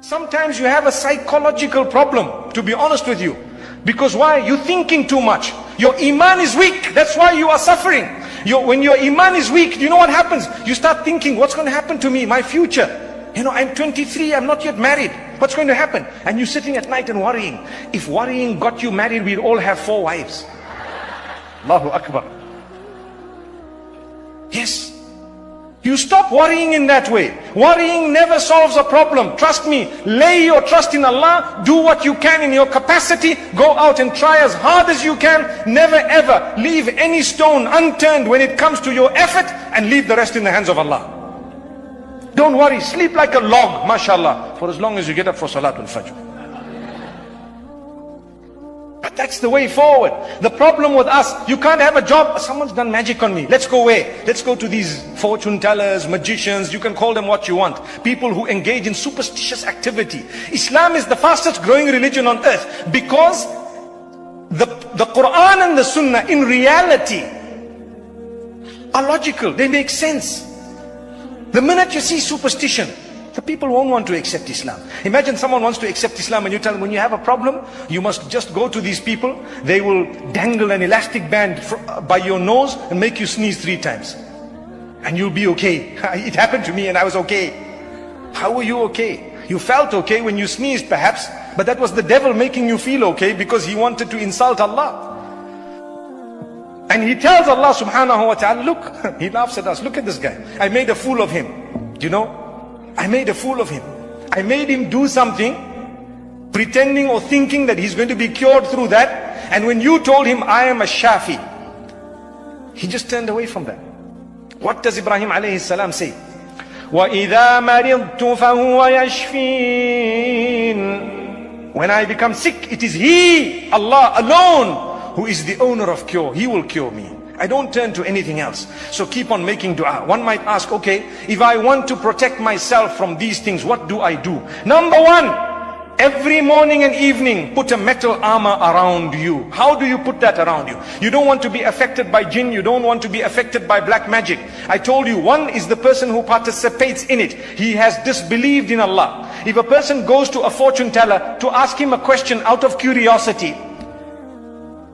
Sometimes you have a psychological problem, to be honest with you. Because why? You're thinking too much. Your iman is weak. That's why you are suffering. When your iman is weak, you know what happens? You start thinking, what's going to happen to me, my future? I'm 23, I'm not yet married. What's going to happen? And you're sitting at night and worrying. If worrying got you married, we'd all have 4 wives. Allahu Akbar. Yes. You stop worrying in that way. Worrying never solves a problem. Trust me. Lay your trust in Allah. Do what you can in your capacity. Go out and try as hard as you can. Never ever leave any stone unturned when it comes to your effort, and leave the rest in the hands of Allah. Don't worry. Sleep like a log, mashallah, for as long as you get up for Salatul Fajr. But that's the way forward. The problem with us, you can't have a job. Someone's done magic on me. Let's go away. Let's go to these fortune tellers, magicians. You can call them what you want. People who engage in superstitious activity. Islam is the fastest growing religion on earth because the Quran and the Sunnah in reality are logical. They make sense. The minute you see superstition, the people won't want to accept Islam. Imagine someone wants to accept Islam and you tell them, when you have a problem, you must just go to these people. They will dangle an elastic band by your nose and make you sneeze 3 times. And you'll be okay. It happened to me and I was okay. How were you okay? You felt okay when you sneezed perhaps, but that was the devil making you feel okay because he wanted to insult Allah. And he tells Allah subhanahu wa ta'ala, look, he laughs at us. Look at this guy. I made a fool of him. Do you know? I made a fool of him. I made him do something, pretending or thinking that he's going to be cured through that. And when you told him, I am a Shafi, he just turned away from that. What does Ibrahim alayhi salam say? وَإِذَا مَرِضْتُ فَهُوَ يَشْفِينَ. When I become sick, it is He, Allah alone, who is the owner of cure. He will cure me. I don't turn to anything else. So keep on making dua. One might ask, okay, if I want to protect myself from these things, what do I do? Number 1, every morning and evening, put a metal armor around you. How do you put that around you? You don't want to be affected by jinn. You don't want to be affected by black magic. I told you, 1 is the person who participates in it. He has disbelieved in Allah. If a person goes to a fortune teller to ask him a question out of curiosity,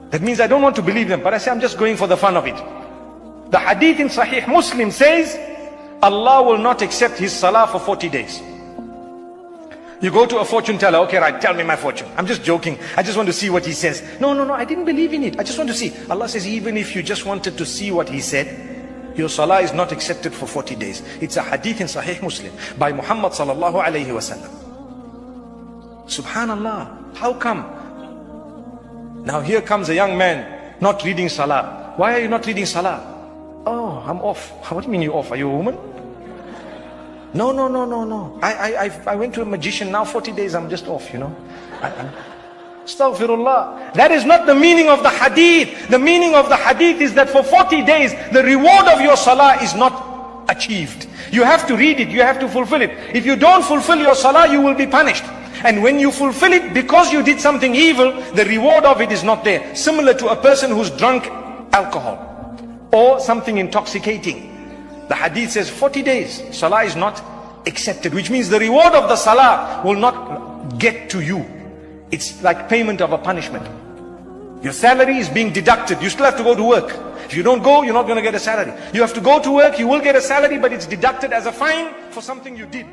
that means I don't want to believe them, but I say I'm just going for the fun of it. The hadith in Sahih Muslim says, Allah will not accept his salah for 40 days. You go to a fortune teller, okay, right, tell me my fortune. I'm just joking. I just want to see what he says. No, I didn't believe in it. I just want to see. Allah says, even if you just wanted to see what he said, your salah is not accepted for 40 days. It's a hadith in Sahih Muslim by Muhammad sallallahu alayhi wasallam. Subhanallah. How come? Now here comes a young man not reading salah. Why are you not reading salah? Oh, I'm off. What do you mean you're off? Are you a woman? No. I went to a magician. Now 40 days I'm just off, Astaghfirullah. That is not the meaning of the hadith. The meaning of the hadith is that for 40 days the reward of your salah is not achieved. You have to read it. You have to fulfill it. If you don't fulfill your salah, you will be punished. And when you fulfill it because you did something evil, the reward of it is not there. Similar to a person who's drunk alcohol or something intoxicating. The hadith says 40 days, salah is not accepted, which means the reward of the salah will not get to you. It's like payment of a punishment. Your salary is being deducted. You still have to go to work. If you don't go, you're not going to get a salary. You have to go to work, you will get a salary, but it's deducted as a fine for something you did.